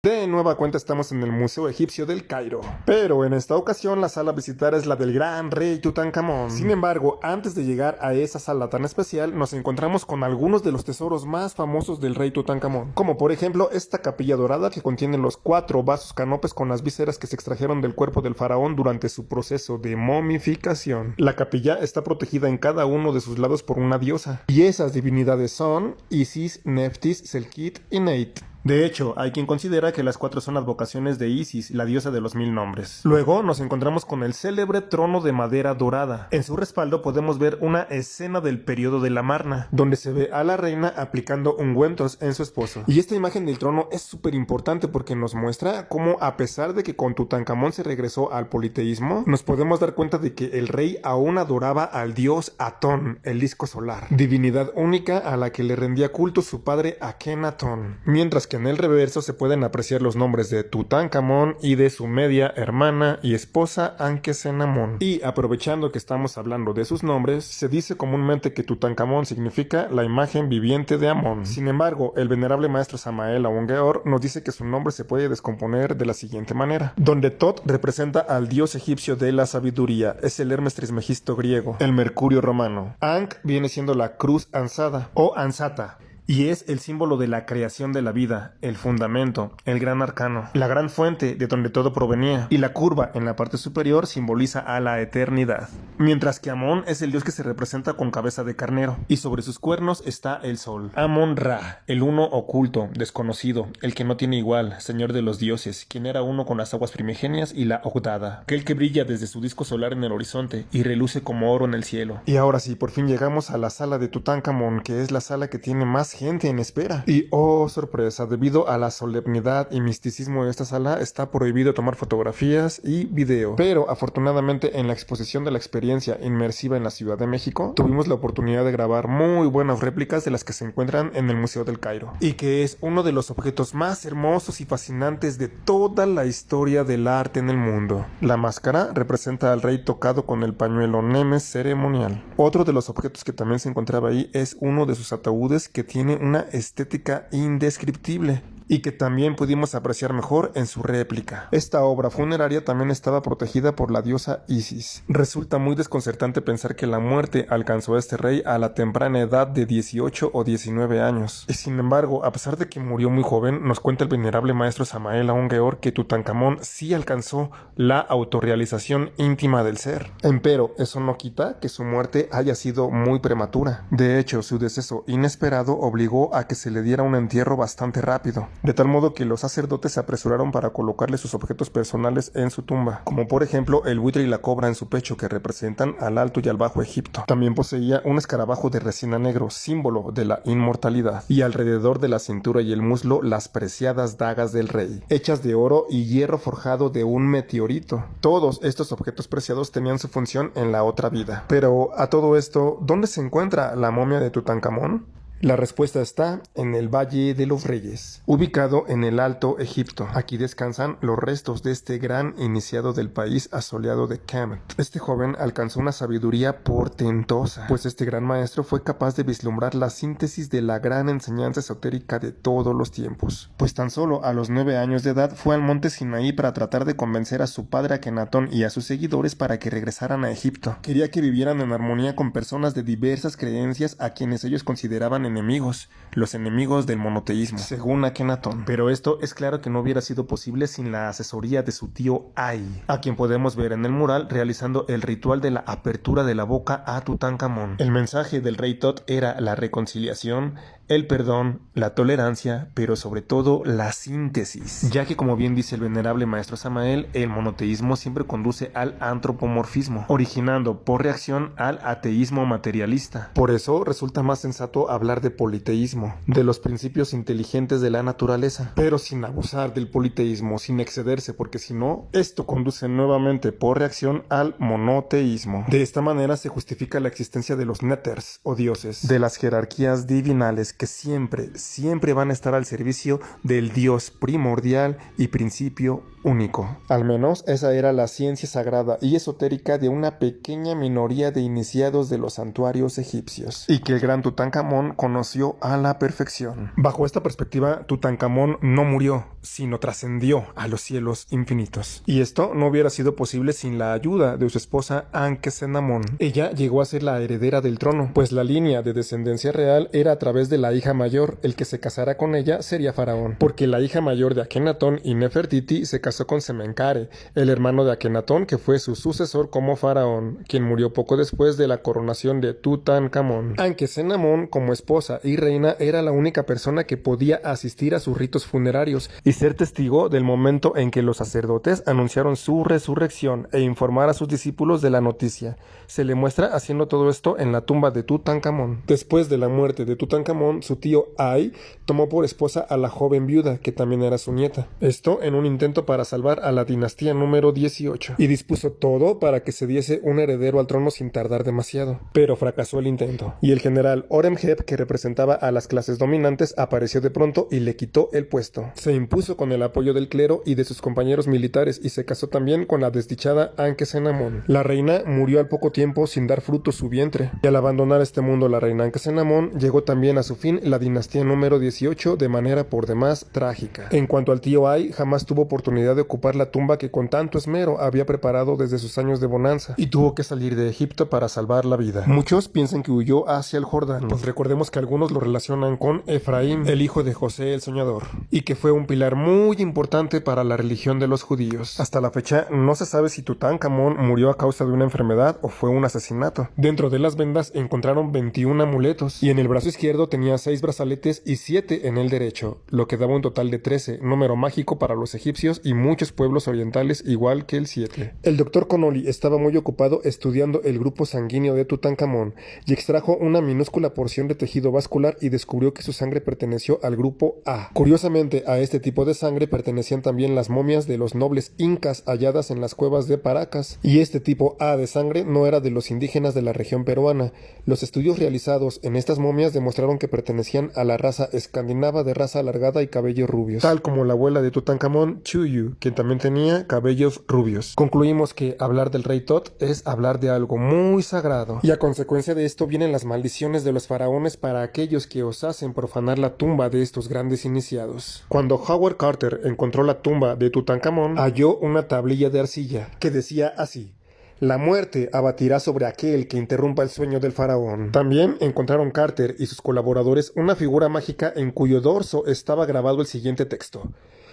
De nueva cuenta estamos en el Museo Egipcio del Cairo, pero en esta ocasión la sala a visitar es la del gran rey Tutankamón. Sin embargo, antes de llegar a esa sala tan especial, nos encontramos con algunos de los tesoros más famosos del rey Tutankamón, como por ejemplo esta capilla dorada que contiene los 4 vasos canopes con las vísceras que se extrajeron del cuerpo del faraón durante su proceso de momificación. La capilla está protegida en cada uno de sus lados por una diosa, y esas divinidades son Isis, Neftis, Selkit y Neit. De hecho, hay quien considera que las 4 son advocaciones de Isis, la diosa de los 1000 nombres. Luego nos encontramos con el célebre trono de madera dorada. En su respaldo podemos ver una escena del periodo de la Marna, donde se ve a la reina aplicando ungüentos en su esposo. Y esta imagen del trono es súper importante porque nos muestra cómo, a pesar de que con Tutankamón se regresó al politeísmo, nos podemos dar cuenta de que el rey aún adoraba al dios Atón, el disco solar, divinidad única a la que le rendía culto su padre Akenatón. Mientras que en el reverso se pueden apreciar los nombres de Tutankamón y de su media hermana y esposa Ankesenamón. Y aprovechando que estamos hablando de sus nombres, se dice comúnmente que Tutankamón significa la imagen viviente de Amón. Sin embargo, el venerable maestro Samael Aun-Geor nos dice que su nombre se puede descomponer de la siguiente manera, donde Tot representa al dios egipcio de la sabiduría, es el Hermes Trismegisto griego, el Mercurio romano. Ankh viene siendo la cruz ansada o ansata, y es el símbolo de la creación de la vida, el fundamento, el gran arcano, la gran fuente de donde todo provenía, y la curva en la parte superior simboliza a la eternidad. Mientras que Amón es el dios que se representa con cabeza de carnero, y sobre sus cuernos está el sol. Amón-Ra, el uno oculto, desconocido, el que no tiene igual, señor de los dioses, quien era uno con las aguas primigenias y la Ogdada, aquel que brilla desde su disco solar en el horizonte y reluce como oro en el cielo. Y ahora sí, por fin llegamos a la sala de Tutankamón, que es la sala que tiene más gente en espera. Y oh sorpresa, debido a la solemnidad y misticismo de esta sala está prohibido tomar fotografías y video, pero afortunadamente en la exposición de la experiencia inmersiva en la Ciudad de México tuvimos la oportunidad de grabar muy buenas réplicas de las que se encuentran en el Museo del Cairo, y que es uno de los objetos más hermosos y fascinantes de toda la historia del arte en el mundo. La máscara representa al rey tocado con el pañuelo Nemes ceremonial. Otro de los objetos que también se encontraba ahí es uno de sus ataúdes que tiene una estética indescriptible y que también pudimos apreciar mejor en su réplica. Esta obra funeraria también estaba protegida por la diosa Isis. Resulta muy desconcertante pensar que la muerte alcanzó a este rey a la temprana edad de 18 o 19 años. Y sin embargo, a pesar de que murió muy joven, nos cuenta el venerable maestro Samael Aun-Geor que Tutankamón sí alcanzó la autorrealización íntima del ser. Empero, eso no quita que su muerte haya sido muy prematura. De hecho, su deceso inesperado obligó a que se le diera un entierro bastante rápido, de tal modo que los sacerdotes se apresuraron para colocarle sus objetos personales en su tumba, como por ejemplo el buitre y la cobra en su pecho, que representan al Alto y al Bajo Egipto. También poseía un escarabajo de resina negro, símbolo de la inmortalidad, y alrededor de la cintura y el muslo las preciadas dagas del rey, hechas de oro y hierro forjado de un meteorito. Todos estos objetos preciados tenían su función en la otra vida. Pero a todo esto, ¿dónde se encuentra la momia de Tutankamón? La respuesta está en el Valle de los Reyes, ubicado en el Alto Egipto. Aquí descansan los restos de este gran iniciado del país asoleado de Kemet. Este joven alcanzó una sabiduría portentosa, pues este gran maestro fue capaz de vislumbrar la síntesis de la gran enseñanza esotérica de todos los tiempos. Pues tan solo a los 9 años de edad fue al monte Sinaí para tratar de convencer a su padre Akenatón y a sus seguidores para que regresaran a Egipto. Quería que vivieran en armonía con personas de diversas creencias a quienes ellos consideraban enemigos, los enemigos del monoteísmo, según Akenatón. Pero esto es claro que no hubiera sido posible sin la asesoría de su tío Ay, a quien podemos ver en el mural realizando el ritual de la apertura de la boca a Tutankamón. El mensaje del rey Tot era la reconciliación, el perdón, la tolerancia, pero sobre todo la síntesis, ya que como bien dice el venerable maestro Samael, el monoteísmo siempre conduce al antropomorfismo, originando por reacción al ateísmo materialista. Por eso resulta más sensato hablar de politeísmo, de los principios inteligentes de la naturaleza, pero sin abusar del politeísmo, sin excederse, porque si no, esto conduce nuevamente por reacción al monoteísmo. De esta manera se justifica la existencia de los néters o dioses, de las jerarquías divinales que siempre van a estar al servicio del Dios primordial y principio único. Al menos esa era la ciencia sagrada y esotérica de una pequeña minoría de iniciados de los santuarios egipcios, y que el gran Tutankamón conoció a la perfección. Bajo esta perspectiva, Tutankamón no murió, sino trascendió a los cielos infinitos. Y esto no hubiera sido posible sin la ayuda de su esposa Ankhesenamón. Ella llegó a ser la heredera del trono, pues la línea de descendencia real era a través de la hija mayor. El que se casara con ella sería faraón, porque la hija mayor de Akenatón y Nefertiti se casó con Semenkare, el hermano de Akenatón, que fue su sucesor como faraón, quien murió poco después de la coronación de Tutankamón. Ankhesenamón, como esposa y reina, era la única persona que podía asistir a sus ritos funerarios y ser testigo del momento en que los sacerdotes anunciaron su resurrección e informar a sus discípulos de la noticia. Se le muestra haciendo todo esto en la tumba de Tutankamón. Después de la muerte de Tutankamón, su tío Ay tomó por esposa a la joven viuda, que también era su nieta. Esto en un intento para salvar a la dinastía número 18, y dispuso todo para que se diese un heredero al trono sin tardar demasiado. Pero fracasó el intento, y el general Horemheb, que representaba a las clases dominantes, apareció de pronto y le quitó el puesto. Se impuso con el apoyo del clero y de sus compañeros militares y se casó también con la desdichada Ankhesenamón. La reina murió al poco tiempo sin dar fruto su vientre, y al abandonar este mundo la reina Ankhesenamón, llegó también a su fin la dinastía número 18 de manera por demás trágica. En cuanto al tío Ay, jamás tuvo oportunidad de ocupar la tumba que con tanto esmero había preparado desde sus años de bonanza, y tuvo que salir de Egipto para salvar la vida. Muchos piensan que huyó hacia el Jordán, pues recordemos que algunos lo relacionan con Efraín, el hijo de José el Soñador, y que fue un pilar muy importante para la religión de los judíos. Hasta la fecha no se sabe si Tutankamón murió a causa de una enfermedad o fue un asesinato. Dentro de las vendas encontraron 21 amuletos, y en el brazo izquierdo tenía 6 brazaletes y 7 en el derecho, lo que daba un total de 13, número mágico para los egipcios y muchos pueblos orientales, igual que el 7. El doctor Connolly estaba muy ocupado estudiando el grupo sanguíneo de Tutankamón y extrajo una minúscula porción de tejido vascular y descubrió que su sangre perteneció al grupo A. Curiosamente, a este tipo de sangre pertenecían también las momias de los nobles incas halladas en las cuevas de Paracas, y este tipo A de sangre no era de los indígenas de la región peruana. Los estudios realizados en estas momias demostraron que pertenecían a la raza escandinava de raza alargada y cabellos rubios, tal como la abuela de Tutankamón, Chuyu, quien también tenía cabellos rubios. Concluimos que hablar del rey Tot es hablar de algo muy sagrado, y a consecuencia de esto vienen las maldiciones de los faraones para aquellos que osasen profanar la tumba de estos grandes iniciados. Cuando Howard Carter encontró la tumba de Tutankamón, halló una tablilla de arcilla que decía así: la muerte abatirá sobre aquel que interrumpa el sueño del faraón. También encontraron Carter y sus colaboradores una figura mágica en cuyo dorso estaba grabado el siguiente texto: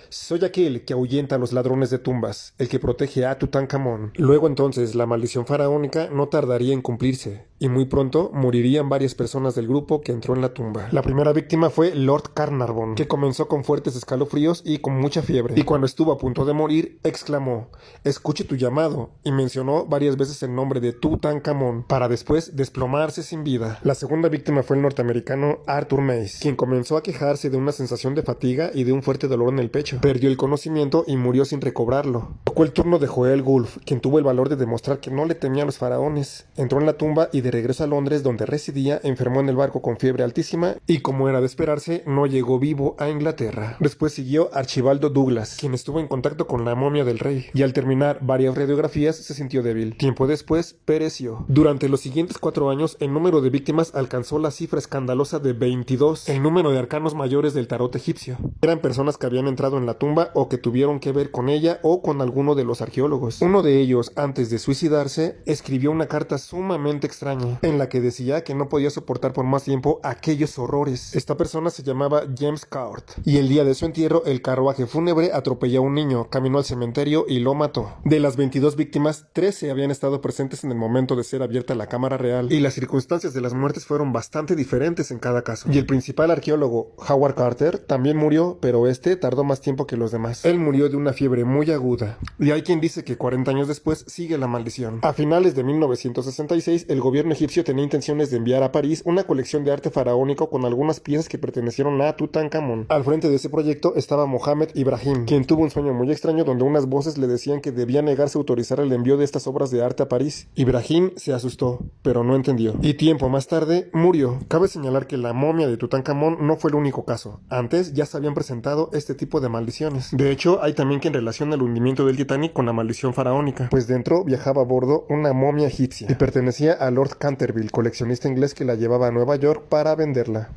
soy aquel que ahuyenta a los ladrones de tumbas, el que protege a Tutankamón. Luego entonces la maldición faraónica no tardaría en cumplirse, y muy pronto morirían varias personas del grupo que entró en la tumba. La primera víctima fue Lord Carnarvon, que comenzó con fuertes escalofríos y con mucha fiebre, y cuando estuvo a punto de morir, exclamó: escuche tu llamado, y mencionó varias veces el nombre de Tutankamón, para después desplomarse sin vida. La segunda víctima fue el norteamericano Arthur Mace, quien comenzó a quejarse de una sensación de fatiga y de un fuerte dolor en el pecho. Perdió el conocimiento y murió sin recobrarlo. Tocó el turno de Joel Gulf, quien tuvo el valor de demostrar que no le temía a los faraones. Entró en la tumba y de regreso a Londres, donde residía, enfermó en el barco con fiebre altísima y, como era de esperarse, no llegó vivo a Inglaterra. Después siguió Archibaldo Douglas, quien estuvo en contacto con la momia del rey, y al terminar varias radiografías se sintió débil. Tiempo después pereció. Durante los siguientes 4 años, el número de víctimas alcanzó la cifra escandalosa de 22, el número de arcanos mayores del tarot egipcio. Eran personas que habían entrado en la tumba o que tuvieron que ver con ella o con alguno de los arqueólogos. Uno de ellos, antes de suicidarse, escribió una carta sumamente extraña, en la que decía que no podía soportar por más tiempo aquellos horrores. Esta persona se llamaba James Cart, y el día de su entierro el carruaje fúnebre atropelló a un niño, caminó al cementerio y lo mató. De las 22 víctimas, 13 habían estado presentes en el momento de ser abierta la cámara real, y las circunstancias de las muertes fueron bastante diferentes en cada caso. Y el principal arqueólogo, Howard Carter, también murió, pero este tardó más tiempo que los demás. Él murió de una fiebre muy aguda, y hay quien dice que 40 años después sigue la maldición. A finales de 1966, el gobierno gobierno egipcio tenía intenciones de enviar a París una colección de arte faraónico con algunas piezas que pertenecieron a Tutankamón. Al frente de ese proyecto estaba Mohammed Ibrahim, quien tuvo un sueño muy extraño donde unas voces le decían que debía negarse a autorizar el envío de estas obras de arte a París. Ibrahim se asustó, pero no entendió. Y tiempo más tarde, murió. Cabe señalar que la momia de Tutankamón no fue el único caso. Antes ya se habían presentado este tipo de maldiciones. De hecho, hay también quien relaciona el hundimiento del Titanic con la maldición faraónica, pues dentro viajaba a bordo una momia egipcia y pertenecía a Lord Canterville, coleccionista inglés que la llevaba a Nueva York para venderla.